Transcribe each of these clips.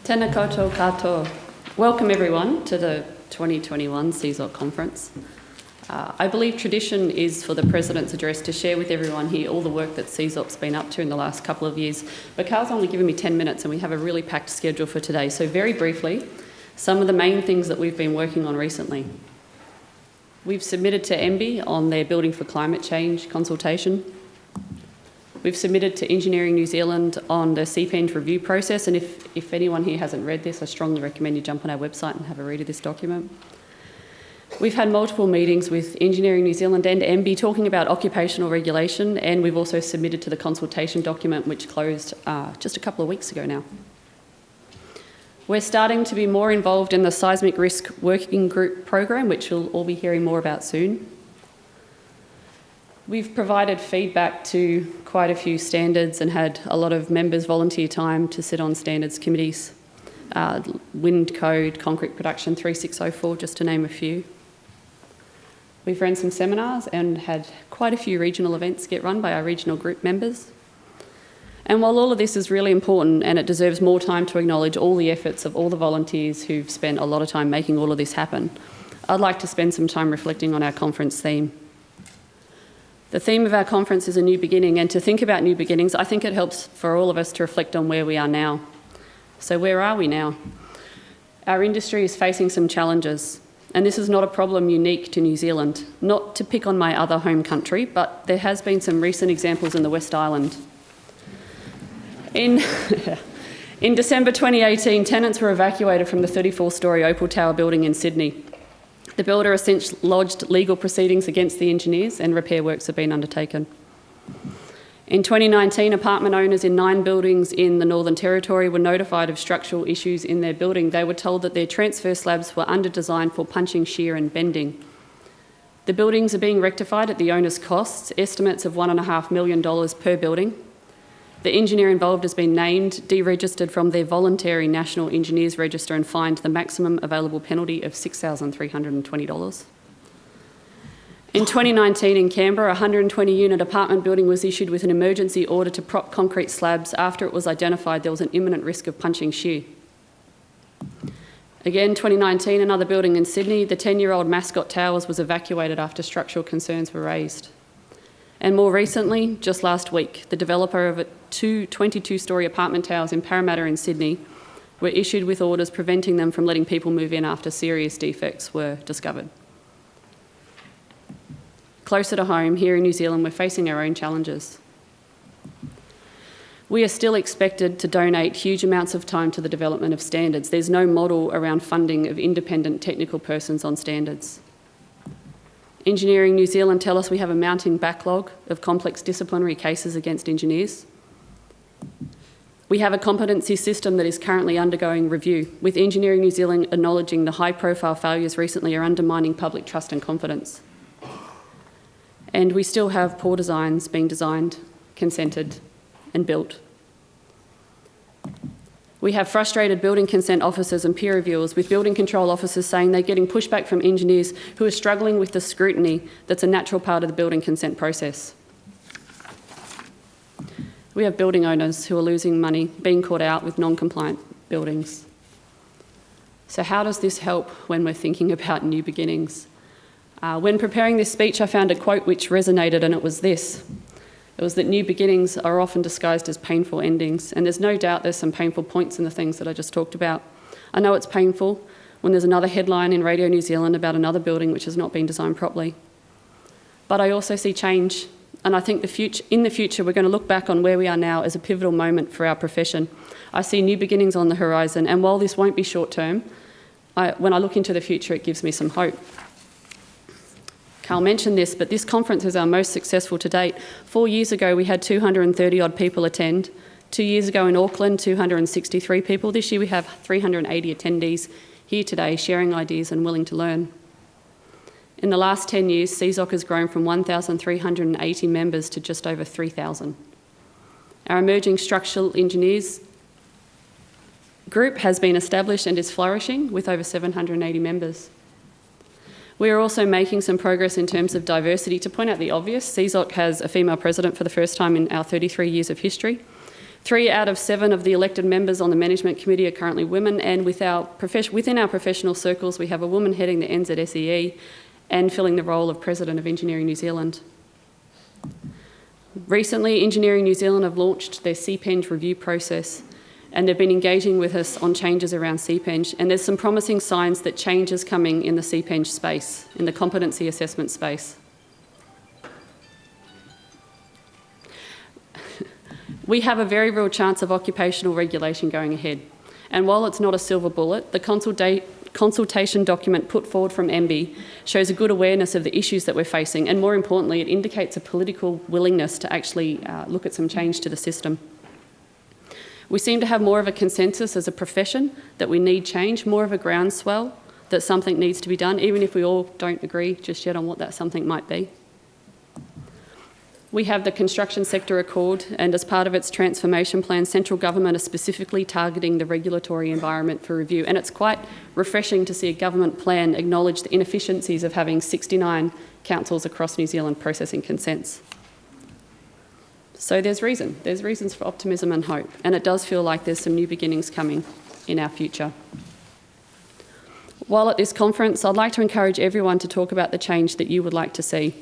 Tēnā koutou katoa. Welcome everyone to the 2021 SESOC conference. I believe tradition is for the President's address to share with everyone here all the work that SESOC's been up to in the last couple of years. But Carl's only given me 10 minutes and we have a really packed schedule for today. So very briefly, some of the main things that we've been working on recently. We've submitted to MB on their Building for Climate Change consultation. We've submitted to Engineering New Zealand on the CPEND review process, and if anyone here hasn't read this, I strongly recommend you jump on our website and have a read of this document. We've had multiple meetings with Engineering New Zealand and MB talking about occupational regulation, and we've also submitted to the consultation document which closed just a couple of weeks ago now. We're starting to be more involved in the Seismic Risk Working Group program, which we'll all be hearing more about soon. We've provided feedback to quite a few standards and had a lot of members volunteer time to sit on standards committees. Wind Code, Concrete Production 3604, just to name a few. We've run some seminars and had quite a few regional events get run by our regional group members. And while all of this is really important and it deserves more time to acknowledge all the efforts of all the volunteers who've spent a lot of time making all of this happen, I'd like to spend some time reflecting on our conference theme. The theme of our conference is a new beginning, and to think about new beginnings, I think it helps for all of us to reflect on where we are now. So where are we now? Our industry is facing some challenges, and this is not a problem unique to New Zealand. Not to pick on my other home country, but there has been some recent examples in the West Island. In December 2018, tenants were evacuated from the 34-storey Opal Tower building in Sydney. The builder has since lodged legal proceedings against the engineers and repair works have been undertaken. In 2019, apartment owners in 9 buildings in the Northern Territory were notified of structural issues in their building. They were told that their transfer slabs were under-designed for punching, shear and bending. The buildings are being rectified at the owner's costs, estimates of $1.5 million per building. The engineer involved has been named, deregistered from their voluntary National Engineers Register and fined the maximum available penalty of $6,320. In 2019 in Canberra, a 120-unit apartment building was issued with an emergency order to prop concrete slabs after it was identified there was an imminent risk of punching shear. Again, 2019, another building in Sydney, the 10-year-old Mascot Towers was evacuated after structural concerns were raised. And more recently, just last week, the developer of 2 22-storey apartment towers in Parramatta in Sydney were issued with orders preventing them from letting people move in after serious defects were discovered. Closer to home, here in New Zealand, we're facing our own challenges. We are still expected to donate huge amounts of time to the development of standards. There's no model around funding of independent technical persons on standards. Engineering New Zealand tell us we have a mounting backlog of complex disciplinary cases against engineers. We have a competency system that is currently undergoing review, with Engineering New Zealand acknowledging the high-profile failures recently are undermining public trust and confidence. And we still have poor designs being designed, consented and built. We have frustrated building consent officers and peer reviewers, with building control officers saying they're getting pushback from engineers who are struggling with the scrutiny that's a natural part of the building consent process. We have building owners who are losing money, being caught out with non-compliant buildings. So how does this help when we're thinking about new beginnings? When preparing this speech, I found a quote which resonated, and it was this. It was that new beginnings are often disguised as painful endings, and there's no doubt there's some painful points in the things that I just talked about. I know it's painful when there's another headline in Radio New Zealand about another building which has not been designed properly. But I also see change, and I think in the future we're going to look back on where we are now as a pivotal moment for our profession. I see new beginnings on the horizon, and while this won't be short term, when I look into the future it gives me some hope. Carl mentioned this, but this conference is our most successful to date. 4 years ago, we had 230 odd people attend. 2 years ago in Auckland, 263 people. This year we have 380 attendees here today, sharing ideas and willing to learn. In the last 10 years, SESOC has grown from 1,380 members to just over 3,000. Our emerging structural engineers group has been established and is flourishing with over 780 members. We are also making some progress in terms of diversity. To point out the obvious, SESOC has a female president for the first time in our 33 years of history. 3 out of 7 of the elected members on the management committee are currently women, and within our professional circles, we have a woman heading the NZSEE and filling the role of President of Engineering New Zealand. Recently, Engineering New Zealand have launched their CPENG review process, and they've been engaging with us on changes around CPENG, and there's some promising signs that change is coming in the CPENG space, in the competency assessment space. We have a very real chance of occupational regulation going ahead, and while it's not a silver bullet, the consultation document put forward from MB shows a good awareness of the issues that we're facing, and more importantly, it indicates a political willingness to actually look at some change to the system. We seem to have more of a consensus as a profession that we need change, more of a groundswell that something needs to be done, even if we all don't agree just yet on what that something might be. We have the Construction Sector Accord, and as part of its transformation plan, central government is specifically targeting the regulatory environment for review, and it's quite refreshing to see a government plan acknowledge the inefficiencies of having 69 councils across New Zealand processing consents. So there's reasons for optimism and hope, and it does feel like there's some new beginnings coming in our future. While at this conference, I'd like to encourage everyone to talk about the change that you would like to see.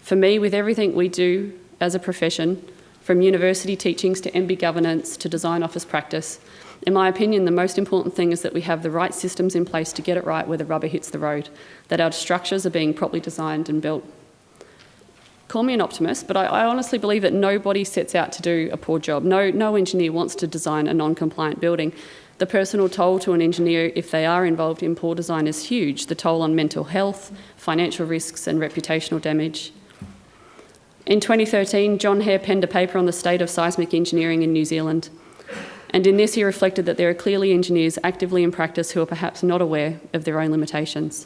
For me, with everything we do as a profession, from university teachings to MB governance to design office practice, in my opinion, the most important thing is that we have the right systems in place to get it right where the rubber hits the road, that our structures are being properly designed and built. Call me an optimist, but I honestly believe that nobody sets out to do a poor job. No engineer wants to design a non-compliant building. The personal toll to an engineer if they are involved in poor design is huge, the toll on mental health, financial risks and reputational damage. In 2013, John Hare penned a paper on the state of seismic engineering in New Zealand. And in this, he reflected that there are clearly engineers actively in practice who are perhaps not aware of their own limitations.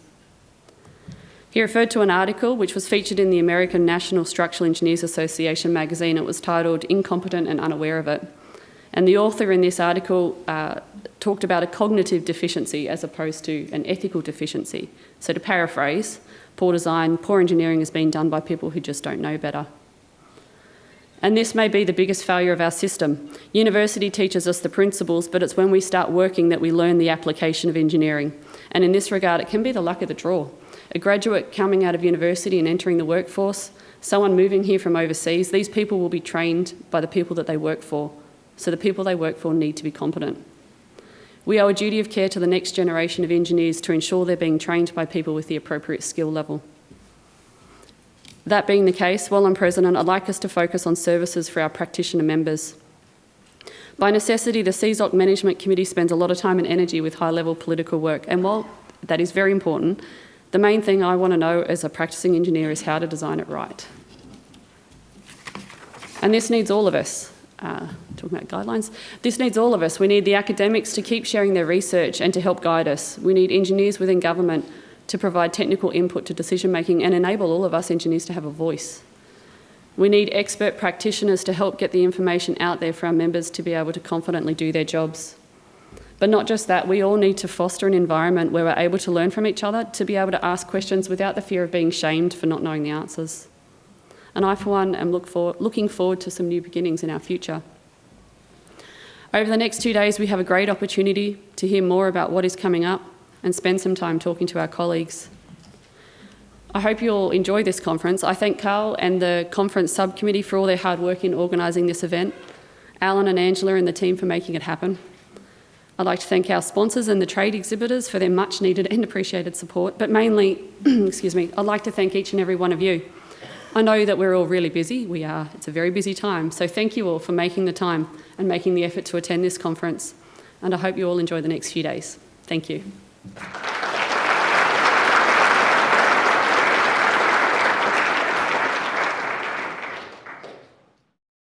He referred to an article which was featured in the American National Structural Engineers Association magazine. It was titled "Incompetent and Unaware of It." And the author in this article talked about a cognitive deficiency as opposed to an ethical deficiency. So to paraphrase, poor design, poor engineering is being done by people who just don't know better. And this may be the biggest failure of our system. University teaches us the principles, but it's when we start working that we learn the application of engineering. And in this regard, it can be the luck of the draw. A graduate coming out of university and entering the workforce, someone moving here from overseas, these people will be trained by the people that they work for. So the people they work for need to be competent. We owe a duty of care to the next generation of engineers to ensure they're being trained by people with the appropriate skill level. That being the case, while I'm President, I'd like us to focus on services for our practitioner members. By necessity, the SESOC Management Committee spends a lot of time and energy with high-level political work, and while that is very important, the main thing I want to know as a practicing engineer is how to design it right. And this needs all of us. Talking about guidelines, this needs all of us. We need the academics to keep sharing their research and to help guide us. We need engineers within government to provide technical input to decision making and enable all of us engineers to have a voice. We need expert practitioners to help get the information out there for our members to be able to confidently do their jobs. But not just that, we all need to foster an environment where we're able to learn from each other, to be able to ask questions without the fear of being shamed for not knowing the answers. And I, for one, am looking forward to some new beginnings in our future. Over the next 2 days, we have a great opportunity to hear more about what is coming up and spend some time talking to our colleagues. I hope you all enjoy this conference. I thank Carl and the conference subcommittee for all their hard work in organising this event, Alan and Angela and the team for making it happen. I'd like to thank our sponsors and the trade exhibitors for their much needed and appreciated support, but mainly, I'd like to thank each and every one of you. I know that we're all really busy. It's a very busy time. So thank you all for making the time and making the effort to attend this conference. And I hope you all enjoy the next few days. Thank you.